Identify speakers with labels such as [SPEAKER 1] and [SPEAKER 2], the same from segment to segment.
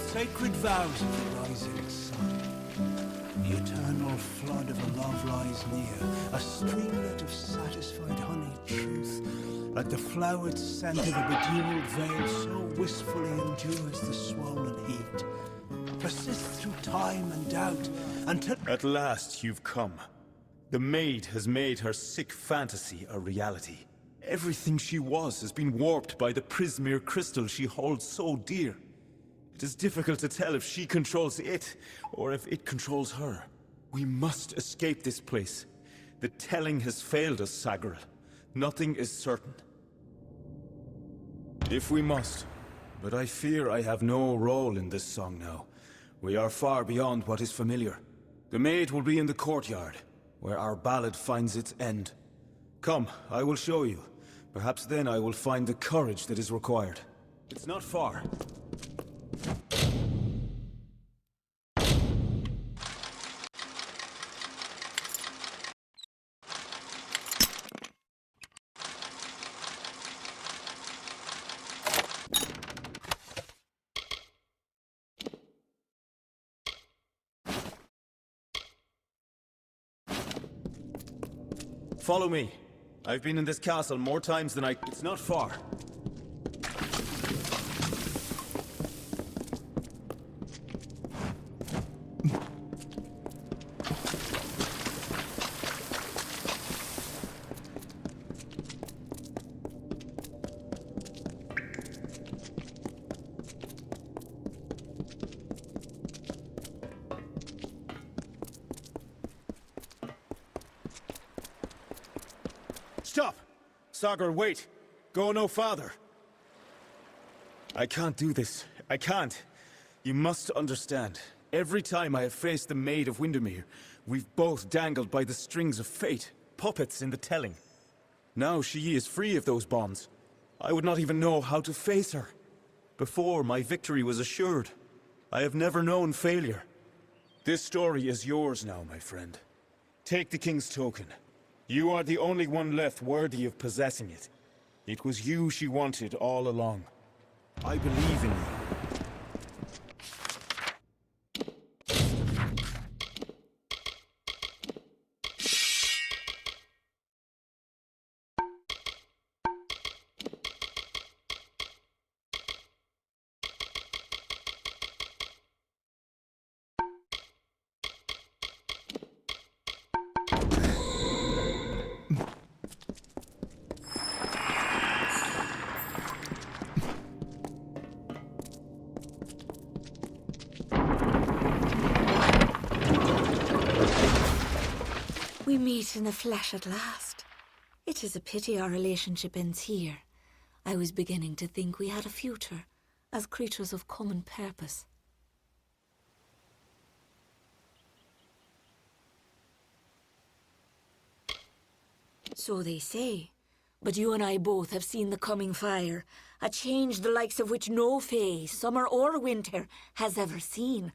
[SPEAKER 1] Sacred vows of the rising sun. The eternal flood of a love lies near, a streamlet of satisfied honeyed truth. Like the flowered scent of a bedewed veil, so wistfully endures the swollen heat. Persists through time and doubt, until...
[SPEAKER 2] At last you've come. The maid has made her sick fantasy a reality. Everything she was has been warped by the Prismere crystal she holds so dear. It is difficult to tell if she controls it, or if it controls her. We must escape this place. The telling has failed us, Sagaril. Nothing is certain. If we must. But I fear I have no role in this song now. We are far beyond what is familiar. The maid will be in the courtyard, where our ballad finds its end. Come, I will show you. Perhaps then I will find the courage that is required. It's not far. Follow me. I've been in this castle more times than It's not far. Stop! Sagar, wait! Go no farther! I can't do this. I can't. You must understand. Every time I have faced the Maid of Windermere, we've both dangled by the strings of fate, puppets in the telling. Now she is free of those bonds. I would not even know how to face her. Before, my victory was assured. I have never known failure. This story is yours now, my friend. Take the King's token. You are the only one left worthy of possessing it. It was you she wanted all along. I believe in you.
[SPEAKER 3] We meet in the flesh at last. It is a pity our relationship ends here. I was beginning to think we had a future, as creatures of common purpose. So they say, but you and I both have seen the coming fire, a change the likes of which no fae, summer or winter, has ever seen.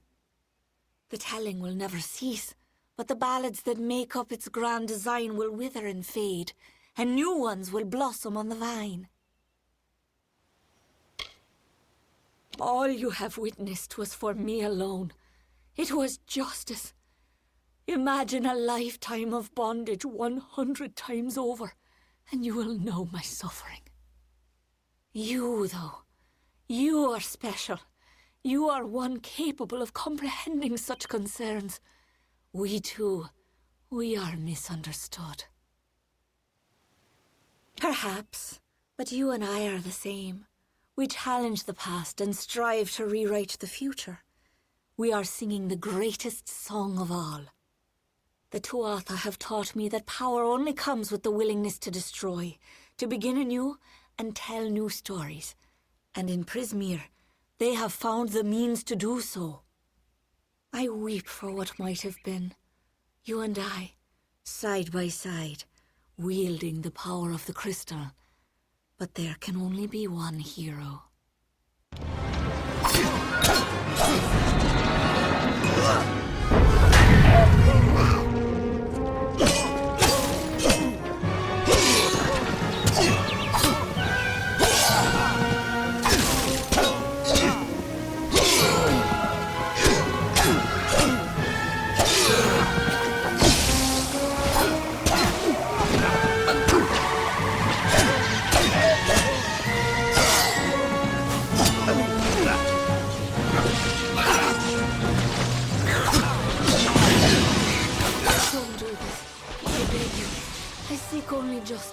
[SPEAKER 3] The telling will never cease, but the ballads that make up its grand design will wither and fade, and new ones will blossom on the vine. All you have witnessed was for me alone. It was justice. Imagine a lifetime of bondage 100 times over, and you will know my suffering. You, though, you are special. You are one capable of comprehending such concerns. We too, we are misunderstood. Perhaps, but you and I are the same. We challenge the past and strive to rewrite the future. We are singing the greatest song of all. The Tuatha have taught me that power only comes with the willingness to destroy, to begin anew and tell new stories. And in Prismere, they have found the means to do so. I weep for what might have been. You and I, side by side, wielding the power of the crystal. But there can only be one hero.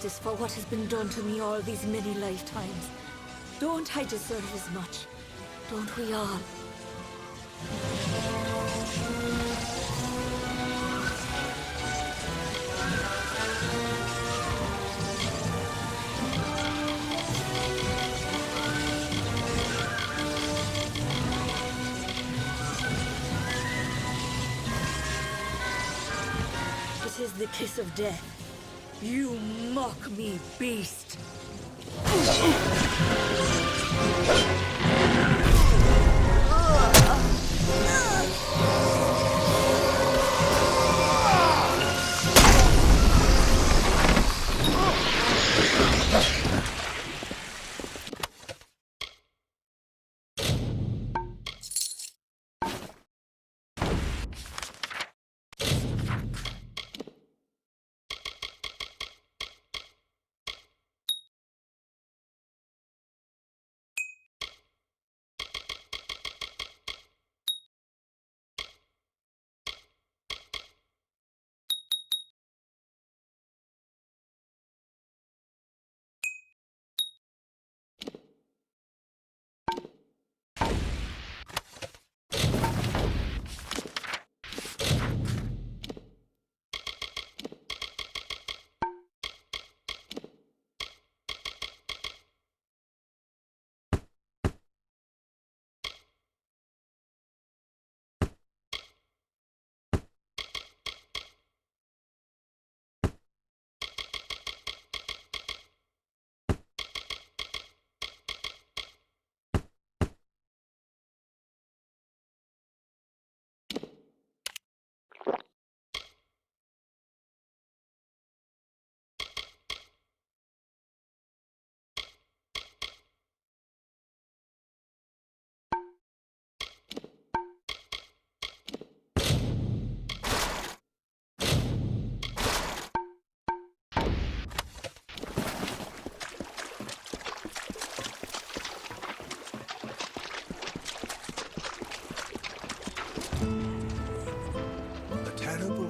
[SPEAKER 3] justice for what has been done to me all these many lifetimes. Don't I deserve as much? Don't we all? It is the kiss of death. You mock me, beast.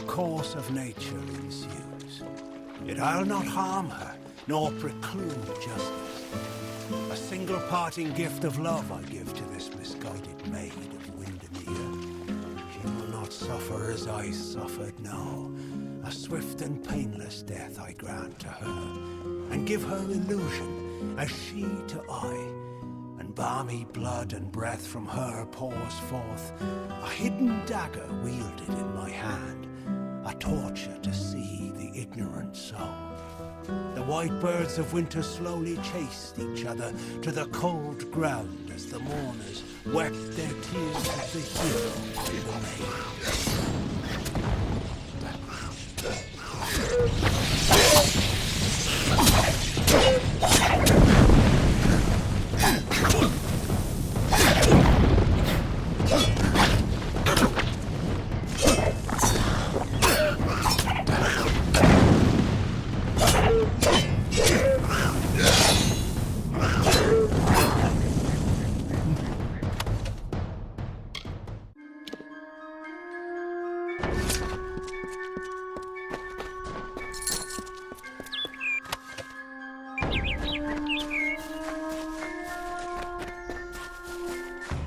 [SPEAKER 1] Course of nature ensues. Yet I'll not harm her, nor preclude justice. A single parting gift of love I give to this misguided maid of Windermere. She will not suffer as I suffered, no. A swift and painless death I grant to her, and give her illusion, as she to I. And balmy blood and breath from her pours forth, a hidden dagger wielded in my hand, a torture to see the ignorant soul. The white birds of winter slowly chased each other to the cold ground as the mourners wept their tears of the hero and the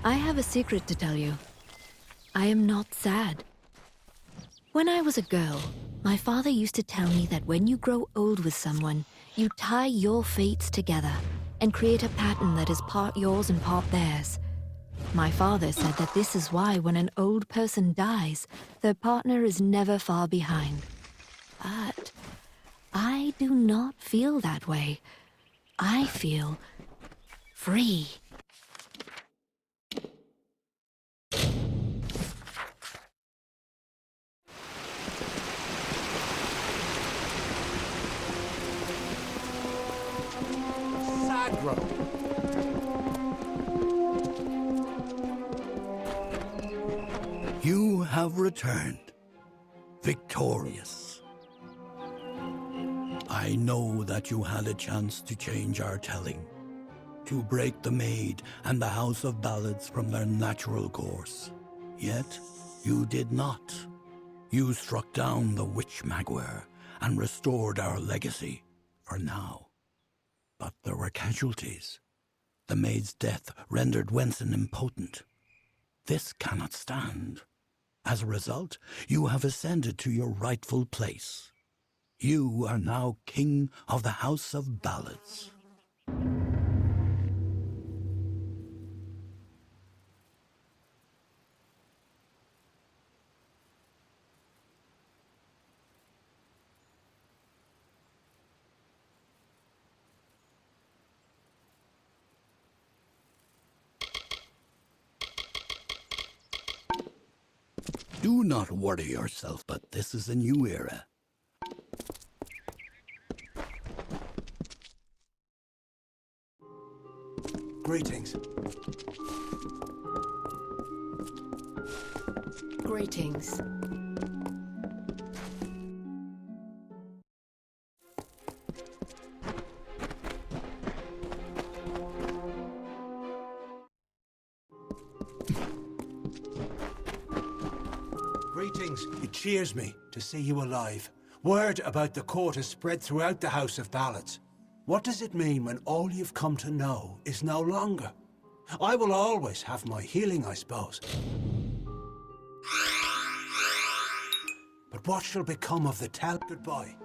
[SPEAKER 4] I have a secret to tell you. I am not sad. When I was a girl, my father used to tell me that when you grow old with someone, you tie your fates together and create a pattern that is part yours and part theirs. My father said that this is why when an old person dies, their partner is never far behind. But I do not feel that way. I feel free.
[SPEAKER 5] You have returned, victorious. I know that you had a chance to change our telling, to break the Maid and the House of Ballads from their natural course. Yet, you did not. You struck down the Witch Magware and restored our legacy, for now. But there were casualties. The maid's death rendered Wenson impotent. This cannot stand. As a result, you have ascended to your rightful place. You are now king of the House of Ballads. Do not worry yourself, but this is a new era.
[SPEAKER 1] Greetings.
[SPEAKER 4] Greetings.
[SPEAKER 1] Greetings. It cheers me to see you alive. Word about the court has spread throughout the House of Ballads. What does it mean when all you've come to know is no longer? I will always have my healing, I suppose. But what shall become of the tell goodbye?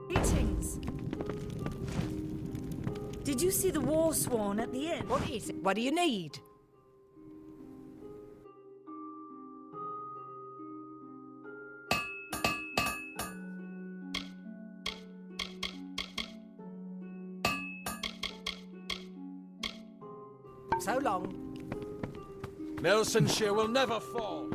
[SPEAKER 6] Greetings. Did you see the war sworn at the inn?
[SPEAKER 7] What is it? What do you need? So long.
[SPEAKER 8] Nelsonshire will never fall.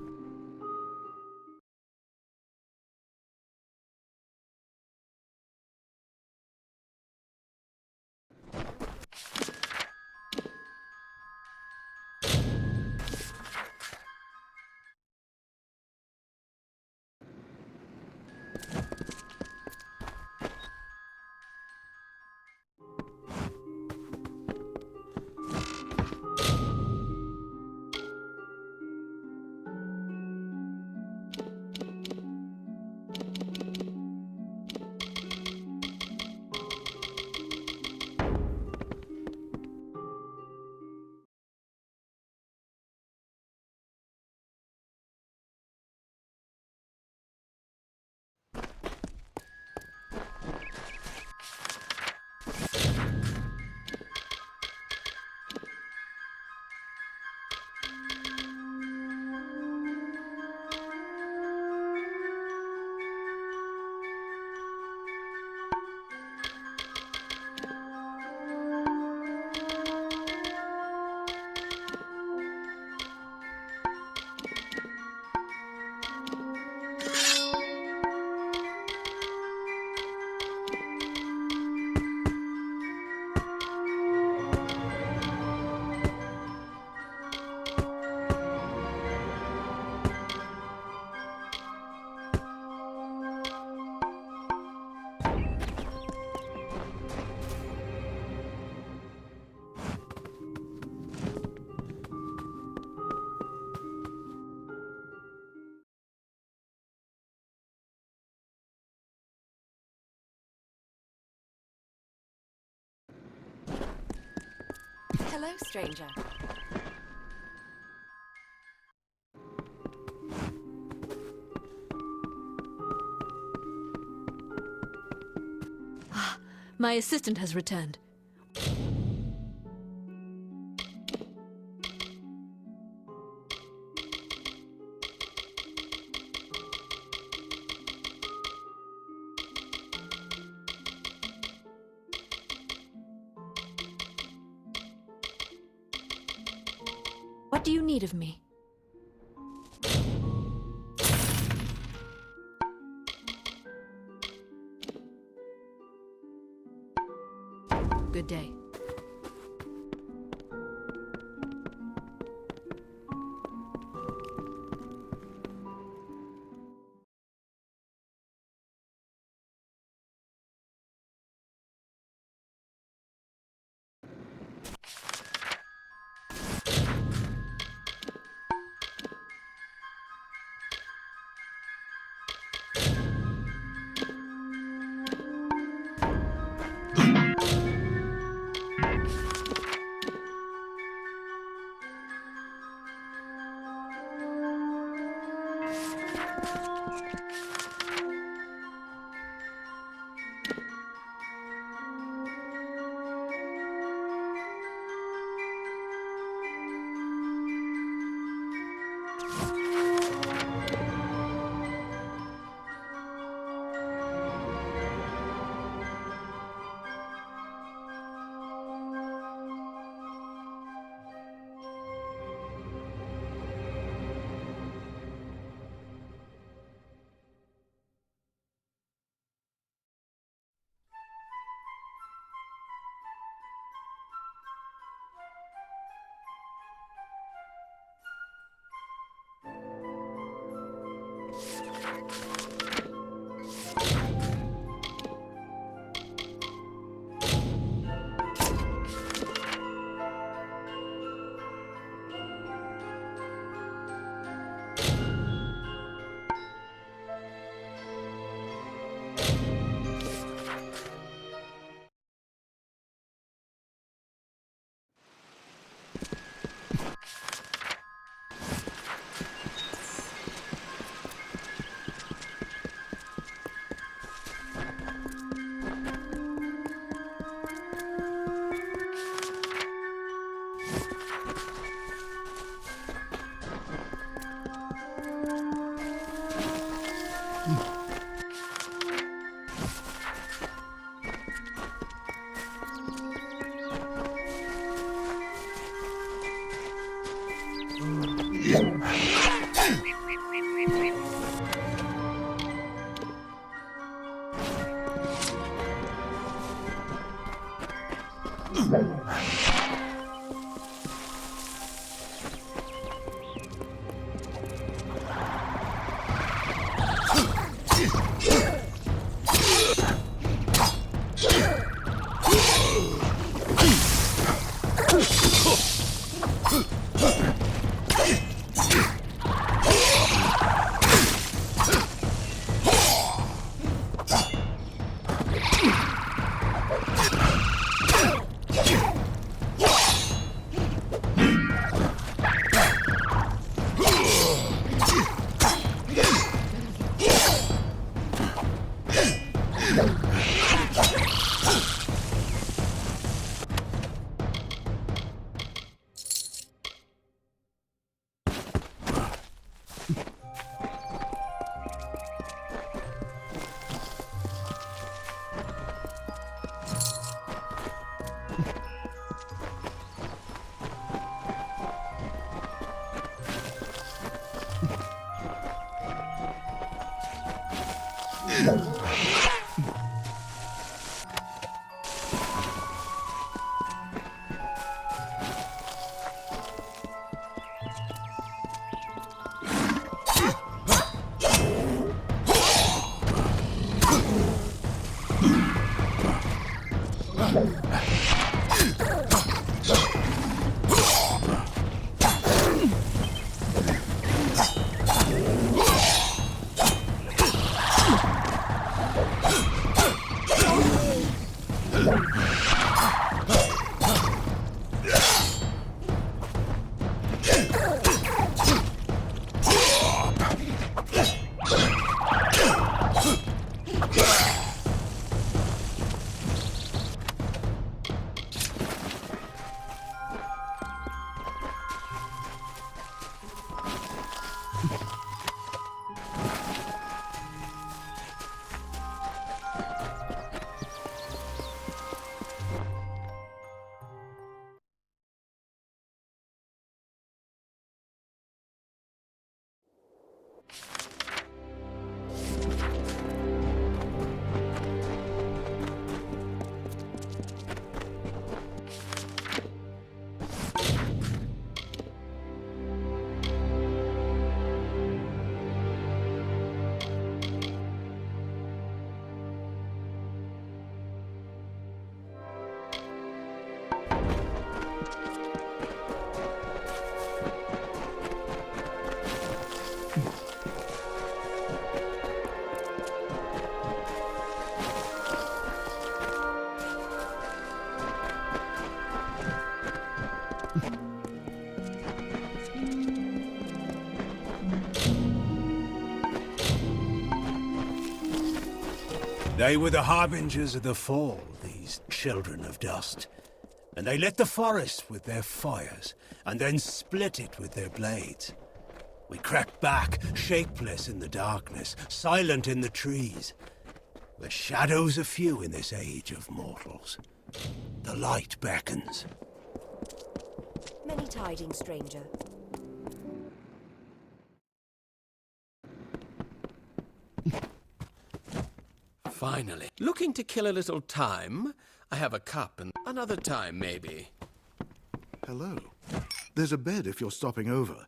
[SPEAKER 8] Hello, stranger.
[SPEAKER 4] My assistant has returned. What do you need of me? Good day.
[SPEAKER 1] They were the harbingers of the fall, these children of dust. And they lit the forest with their fires, and then split it with their blades. We crept back, shapeless in the darkness, silent in the trees. The shadows are few in this age of mortals. The light beckons.
[SPEAKER 7] Many tidings, stranger.
[SPEAKER 8] Finally. Looking to kill a little time? I have a cup and another time, maybe.
[SPEAKER 9] Hello. There's a bed if you're stopping over.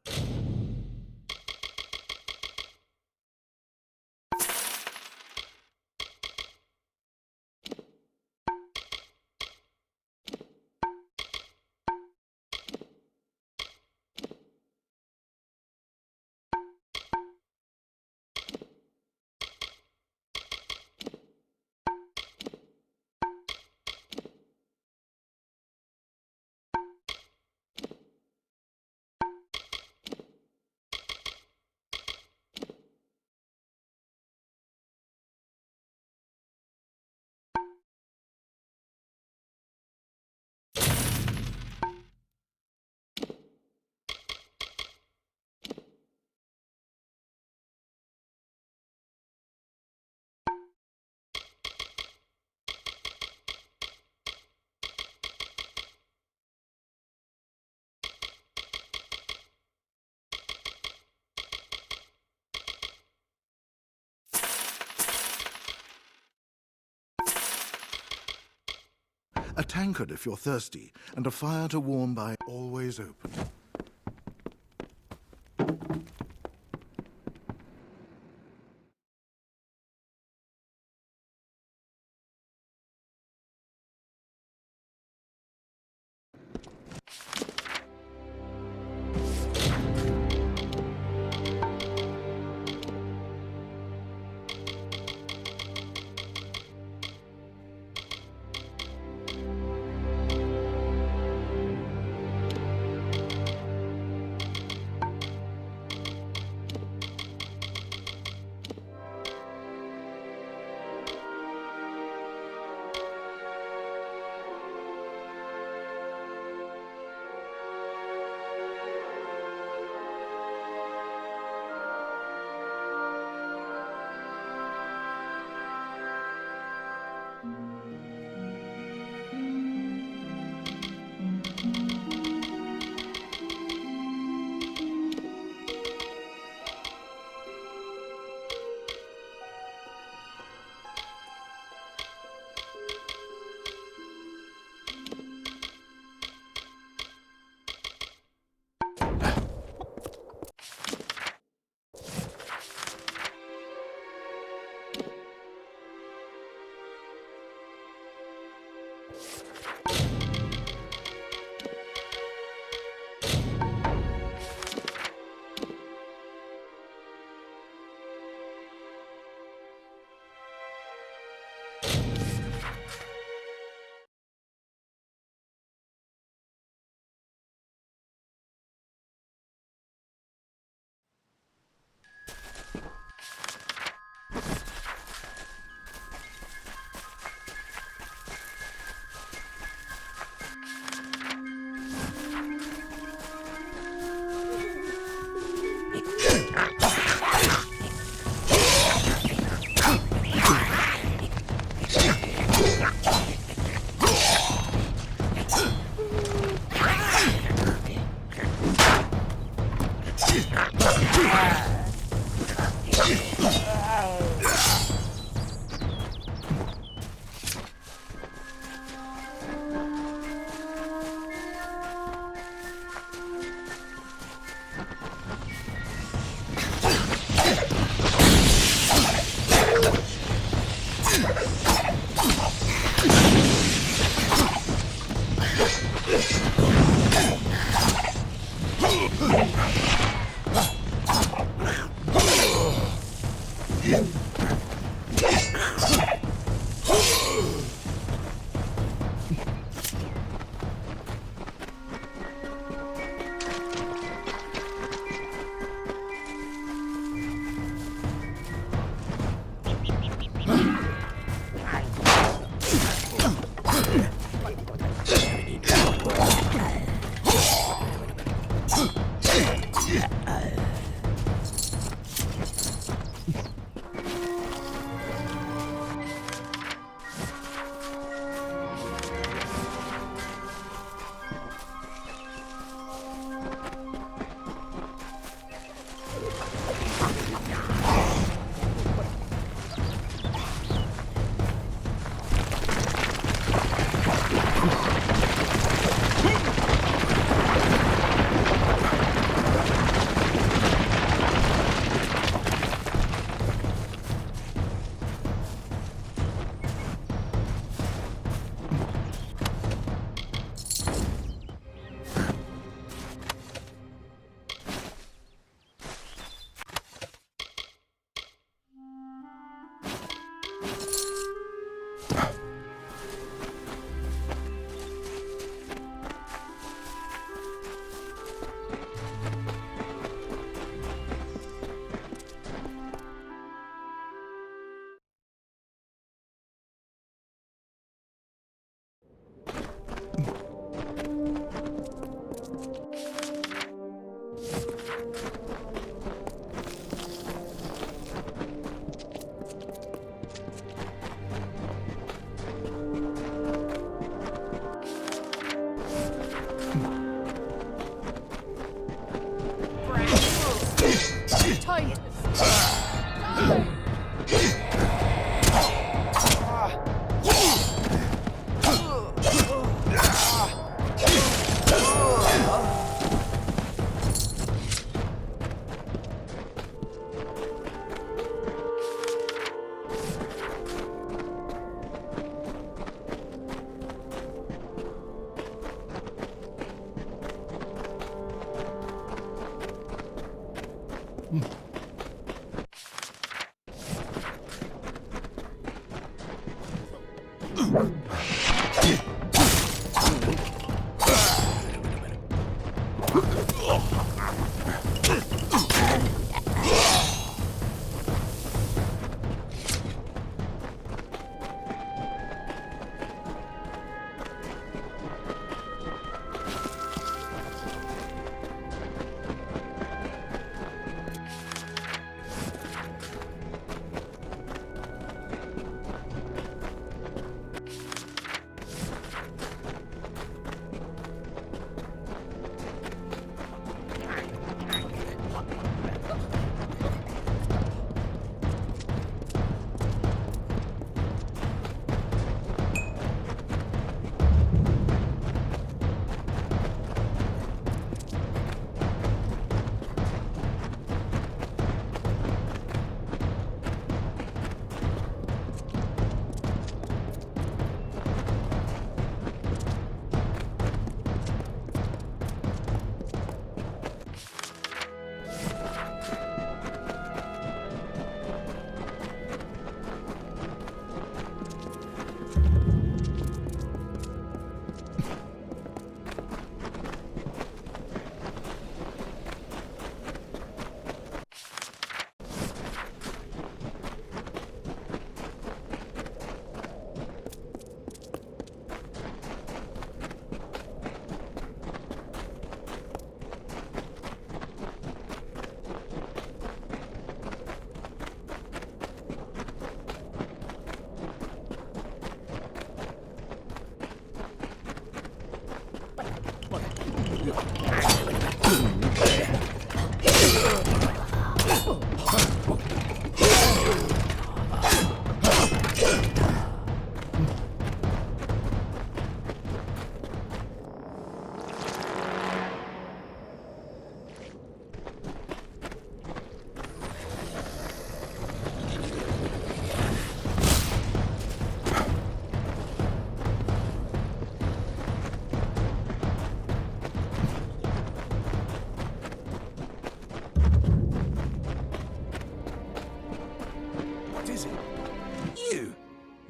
[SPEAKER 9] A tankard if you're thirsty, and a fire to warm by, always open.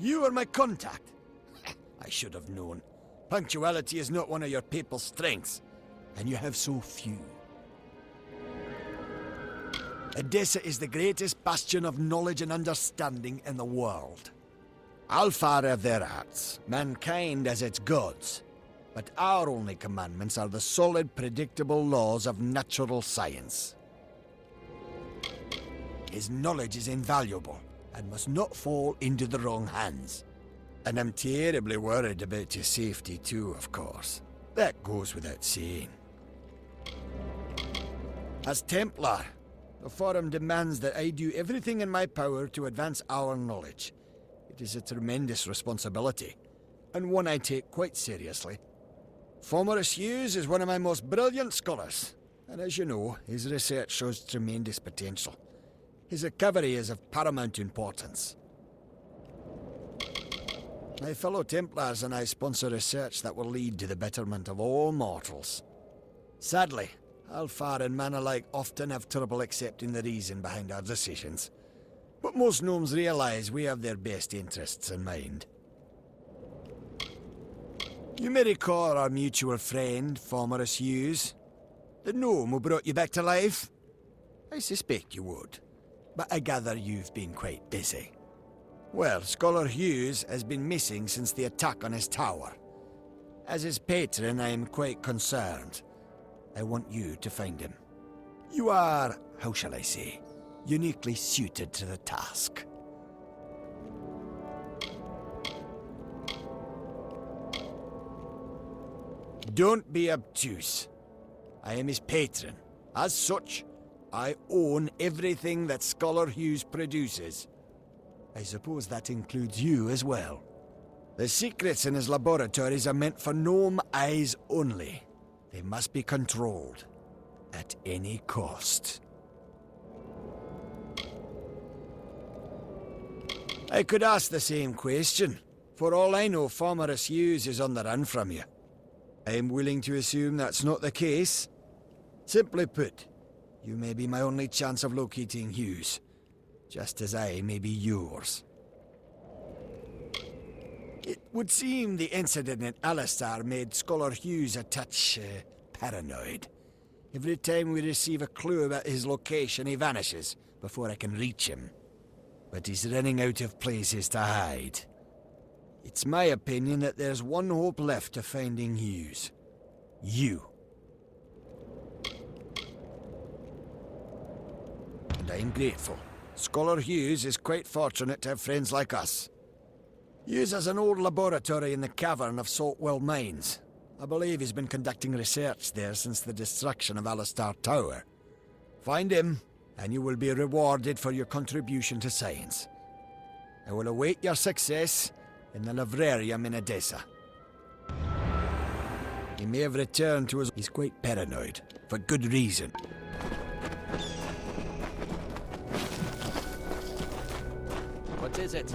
[SPEAKER 10] You are my contact. I should have known. Punctuality is not one of your papal strengths, and you have so few. Edessa is the greatest bastion of knowledge and understanding in the world. Alfar have their arts, mankind has its gods, but our only commandments are the solid, predictable laws of natural science. His knowledge is invaluable, and must not fall into the wrong hands. And I'm terribly worried about your safety too, of course. That goes without saying. As Templar, the Forum demands that I do everything in my power to advance our knowledge. It is a tremendous responsibility, and one I take quite seriously. Fomerus Hughes is one of my most brilliant scholars, and as you know, his research shows tremendous potential. His recovery is of paramount importance. My fellow Templars and I sponsor research that will lead to the betterment of all mortals. Sadly, Alfar and man alike often have trouble accepting the reason behind our decisions. But most gnomes realize we have their best interests in mind. You may recall our mutual friend, Fomerus Hughes. The gnome who brought you back to life? I suspect you would. But I gather you've been quite busy. Well, Scholar Hughes has been missing since the attack on his tower. As his patron, I am quite concerned. I want you to find him. You are, how shall I say, uniquely suited to the task. Don't be obtuse. I am his patron. As such, I own everything that Scholar Hughes produces. I suppose that includes you as well. The secrets in his laboratories are meant for gnome eyes only. They must be controlled. At any cost. I could ask the same question. For all I know, Formerus Hughes is on the run from you. I'm willing to assume that's not the case. Simply put, you may be my only chance of locating Hughes, just as I may be yours. It would seem the incident in Alistar made Scholar Hughes a touch paranoid. Every time we receive a clue about his location, he vanishes before I can reach him. But he's running out of places to hide. It's my opinion that there's one hope left of finding Hughes. You. And I'm grateful. Scholar Hughes is quite fortunate to have friends like us. Hughes has an old laboratory in the cavern of Saltwell Mines. I believe he's been conducting research there since the destruction of Alistar Tower. Find him, and you will be rewarded for your contribution to science. I will await your success in the Librarium in Edessa. He may have returned to his... He's quite paranoid, for good reason.
[SPEAKER 8] What is it?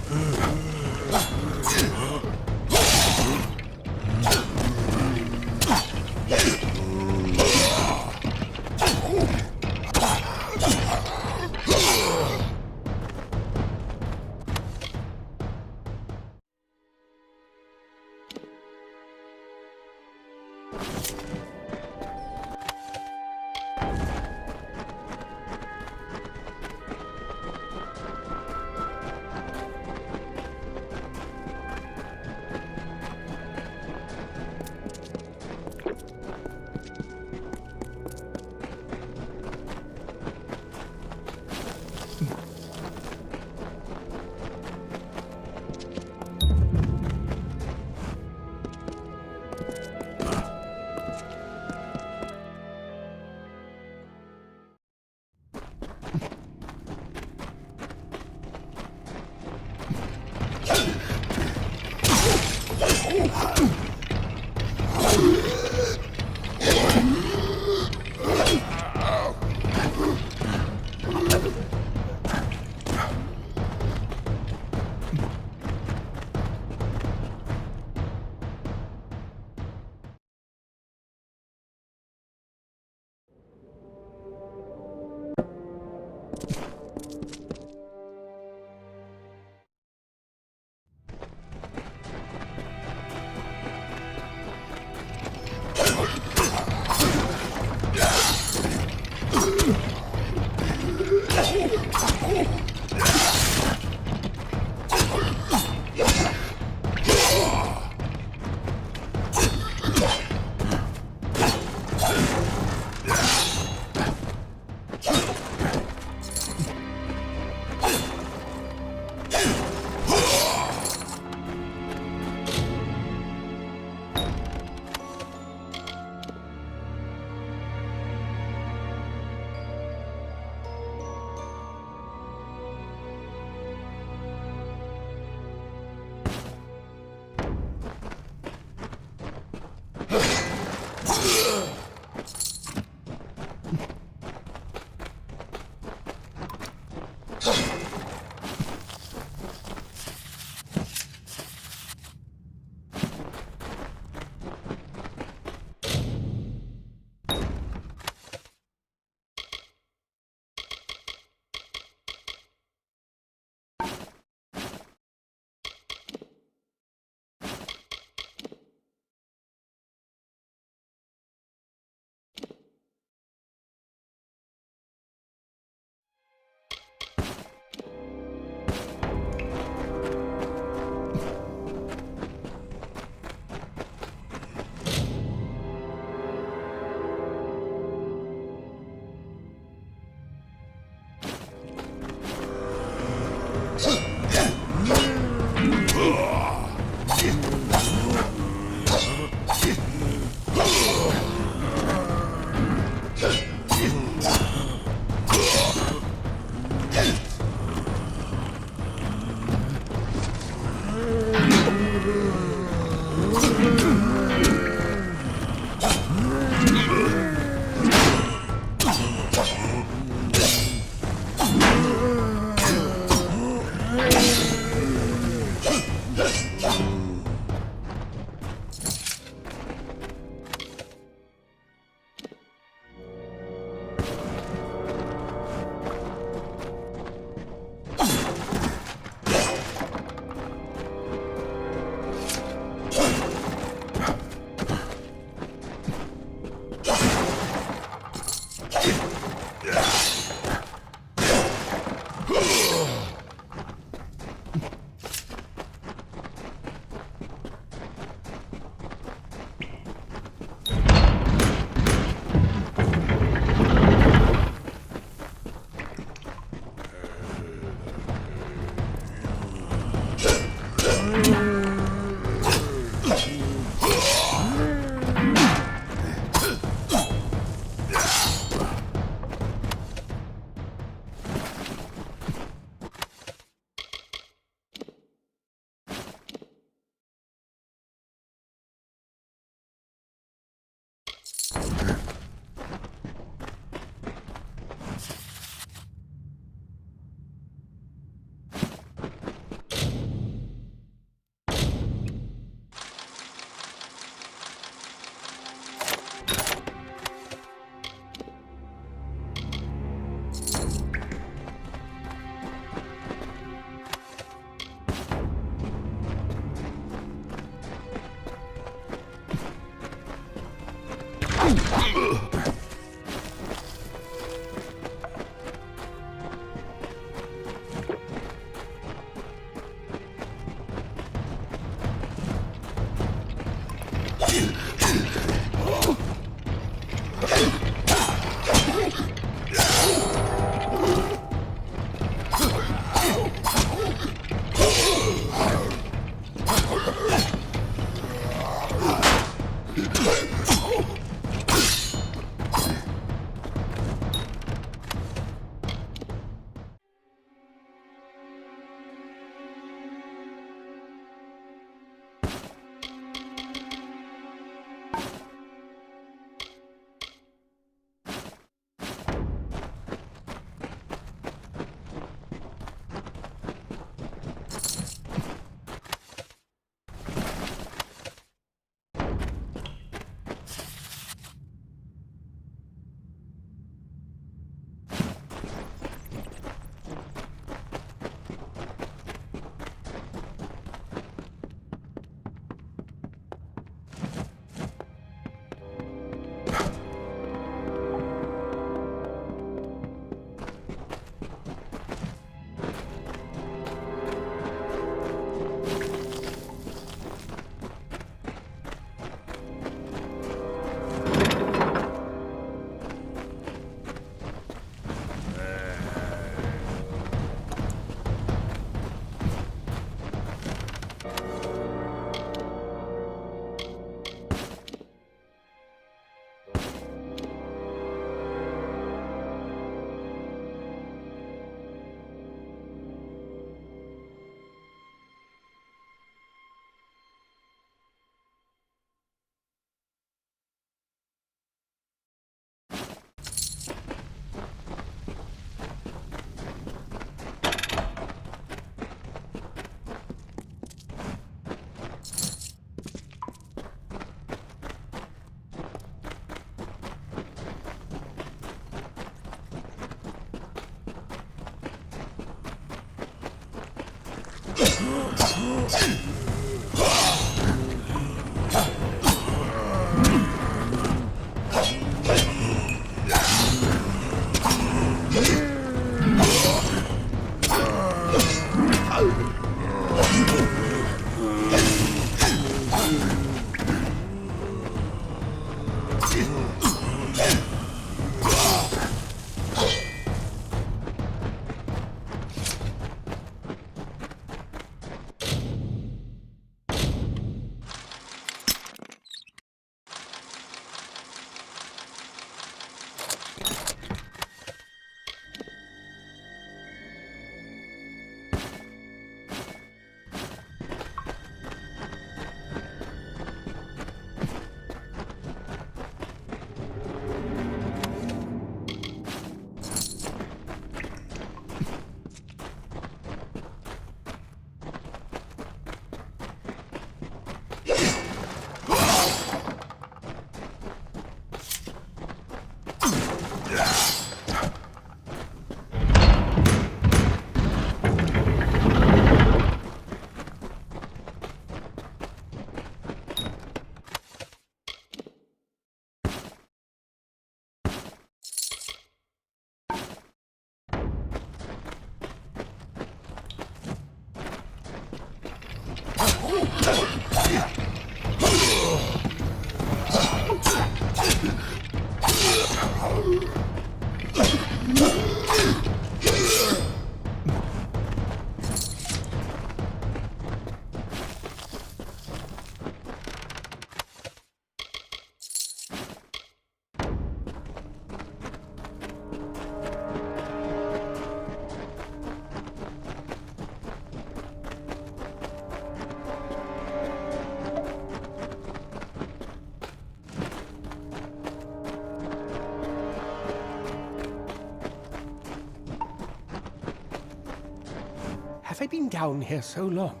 [SPEAKER 11] Have I been down here so long?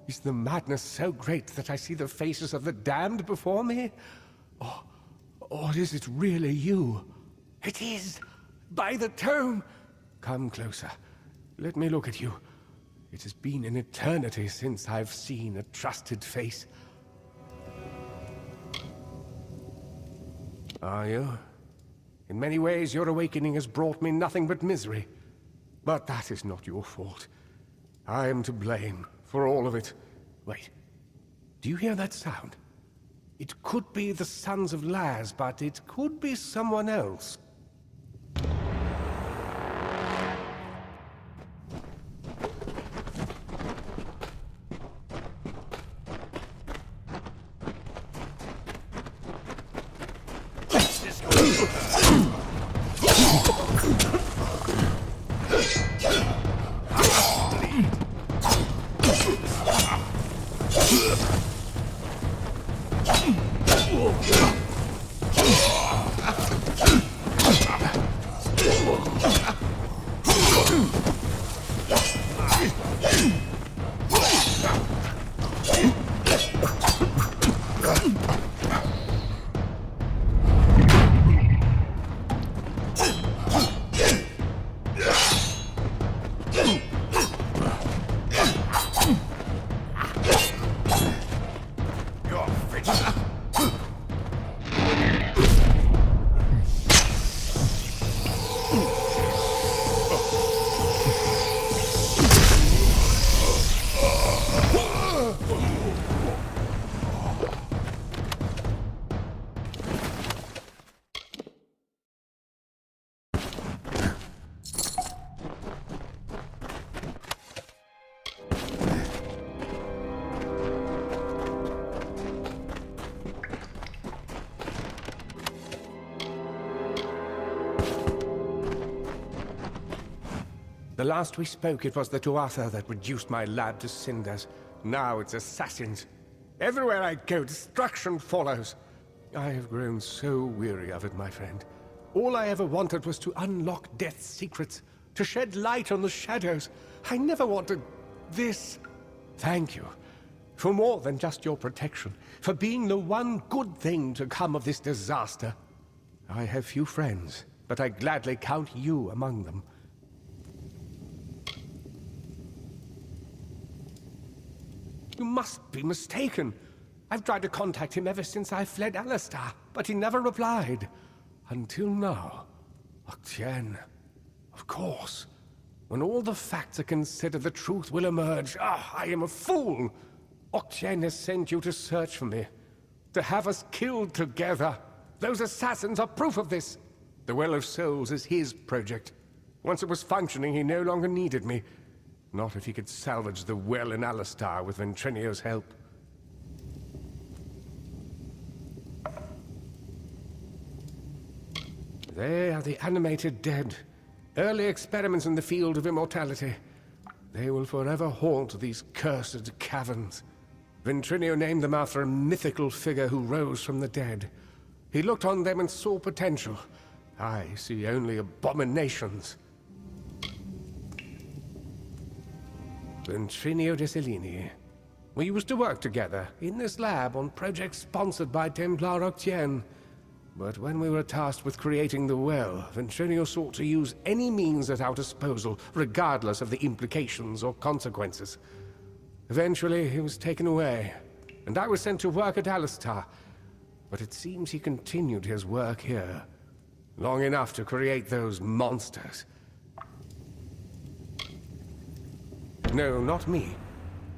[SPEAKER 11] Is the madness so great that I see the faces of the damned before me? Or is it really you? It is! By the tome! Come closer. Let me look at you. It has been an eternity since I've seen a trusted face. Are you? In many ways, your awakening has brought me nothing but misery. But that is not your fault. I am to blame for all of it. Wait. Do you hear that sound? It could be the Sons of Laz, but it could be someone else. The last we spoke, it was the Tuatha that reduced my lab to cinders. Now it's assassins. Everywhere I go, destruction follows. I have grown so weary of it, my friend. All I ever wanted was to unlock death's secrets, to shed light on the shadows. I never wanted this. Thank you. For more than just your protection. For being the one good thing to come of this disaster. I have few friends, but I gladly count you among them. You must be mistaken. I've tried to contact him ever since I fled Alistar, but he never replied. Until now. Octien. Of course. When all the facts are considered, the truth will emerge. Ah, I am a fool! Octien has sent you to search for me. To have us killed together. Those assassins are proof of this. The Well of Souls is his project. Once it was functioning, he no longer needed me. Not if he could salvage the well in Alistar with Ventrinio's help. They are the animated dead. Early experiments in the field of immortality. They will forever haunt these cursed caverns. Ventrinio named them after a mythical figure who rose from the dead. He looked on them and saw potential. I see only abominations. Ventrinio de Cellini. We used to work together in this lab on projects sponsored by Templar Octien. But when we were tasked with creating the well, Ventrinio sought to use any means at our disposal, regardless of the implications or consequences. Eventually, he was taken away, and I was sent to work at Alistar. But it seems he continued his work here, long enough to create those monsters. No, not me.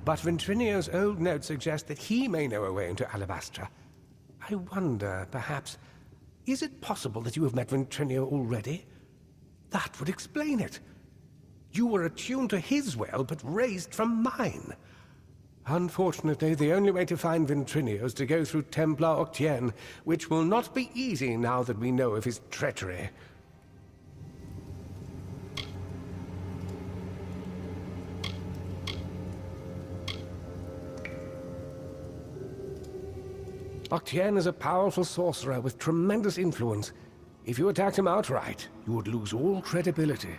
[SPEAKER 11] But Ventrinio's old notes suggest that he may know a way into Alabastra. I wonder, perhaps, is it possible that you have met Ventrinio already? That would explain it. You were attuned to his well, but raised from mine. Unfortunately, the only way to find Ventrinio is to go through Templar Octien, which will not be easy now that we know of his treachery. Octien is a powerful sorcerer with tremendous influence. If you attacked him outright, you would lose all credibility.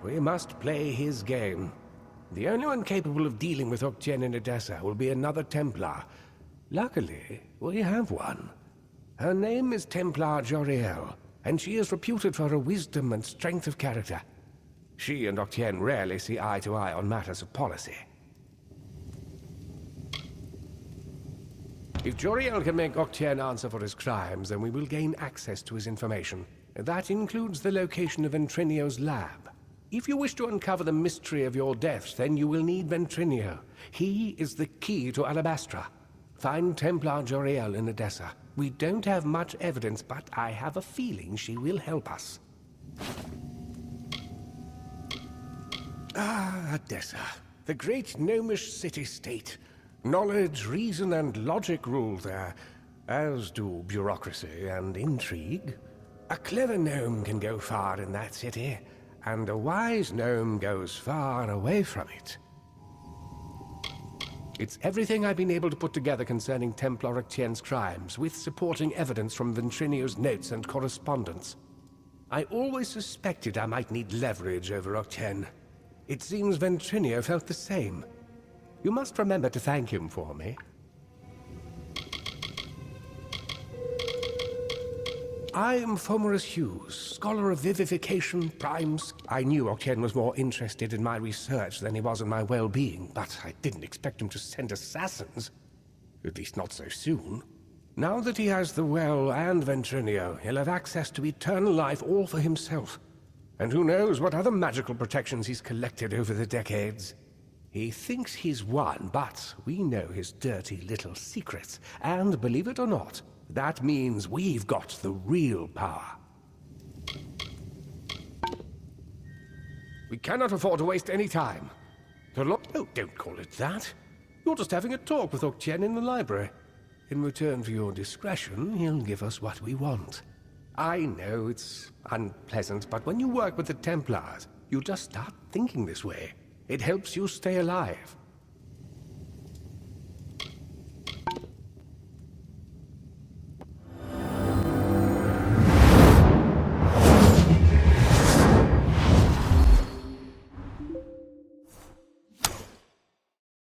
[SPEAKER 11] We must play his game. The only one capable of dealing with Octien in Edessa will be another Templar. Luckily, we have one. Her name is Templar Joriel, and she is reputed for her wisdom and strength of character. She and Octien rarely see eye to eye on matters of policy. If Joriel can make Octien answer for his crimes, then we will gain access to his information. That includes the location of Ventrinio's lab. If you wish to uncover the mystery of your deaths, then you will need Ventrinio. He is the key to Alabastra. Find Templar Joriel in Edessa. We don't have much evidence, but I have a feeling she will help us. Ah, Edessa. The great gnomish city-state. Knowledge, reason, and logic rule there, as do bureaucracy and intrigue. A clever gnome can go far in that city, and a wise gnome goes far away from it. It's everything I've been able to put together concerning Templar Octien's crimes, with supporting evidence from Ventrinio's notes and correspondence. I always suspected I might need leverage over Octien. It seems Ventrinio felt the same. You must remember to thank him for me. I am Fomorus Hughes, scholar of vivification, primes. I knew Octien was more interested in my research than he was in my well-being, but I didn't expect him to send assassins. At least not so soon. Now that he has the well and Ventrinio, he'll have access to eternal life all for himself. And who knows what other magical protections he's collected over the decades. He thinks he's won, but we know his dirty little secrets. And believe it or not, that means we've got the real power. We cannot afford to waste any time. Oh, don't call it that. You're just having a talk with Octien in the library. In return for your discretion, he'll give us what we want. I know it's unpleasant, but when you work with the Templars, you just start thinking this way. It helps you stay alive.